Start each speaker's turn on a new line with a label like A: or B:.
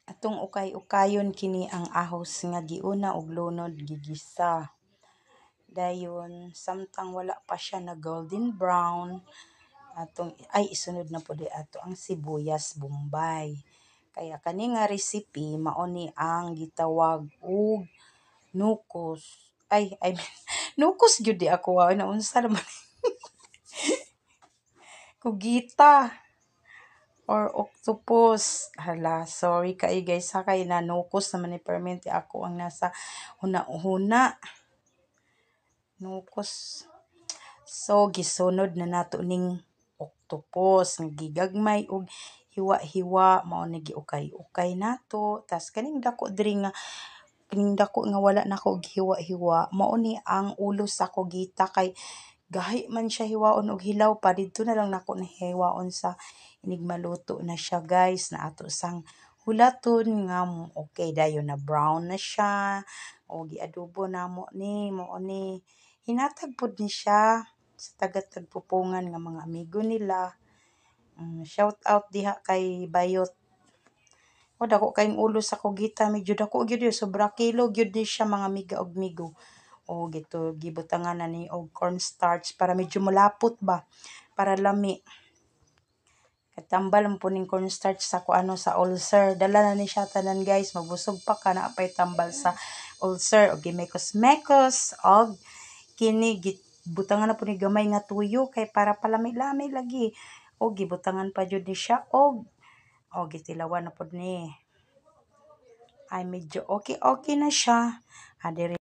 A: Atong ukay-ukayon kini ang ahos nga giuna og lunod gigisa. Dayon samtang wala pa siya na golden brown, isunod na pud ato ang sibuyas bombay. Kaya kani nga recipe mao ni ang gitawag og nukos. I mean, nukos gyud di ako naunsa naman kugita or octopus. Hala, sorry kay guys ha kay nanukos naman ni permente ako ang nasa huna-huna. Nukos. So gisunod na nato ning octopus nga gigagmay og hiwa-hiwa mao ni giukay-ukay nato. Tas kaning dako nga wala nako og hiwa-hiwa mao ni ang ulo sa kugita kay gahi man siya hiwaon og hilaw pa didto na lang nako nahiwaon sa inig maluto na siya guys na ato sang hulaton nga okay dayon na brown na siya o giadobo namo ni mao ni hinatag pud ni siya sa taga-tagpupungan nga mga amigo nila. Shout out diha kay Bayot. O dako kayong ulo sa kugita medyo dako gyud sobra kilo gyud ni siya mga miga og migo. O gibutangan na ni og cornstarch para medyo malapot ba para lami. Katambal mo po ning cornstarch sa sa ulcer. Dala na ni siya tanan guys. Magbusog pa ka na apay tambal sa ulcer. O gimekos-mekos. O kini butangan na po ni gamay nga tuyo kay para palami-lami lagi. O gibutangan pa jud ni siya og gitilawan na po ni. Ay medyo okay na siya. Adiri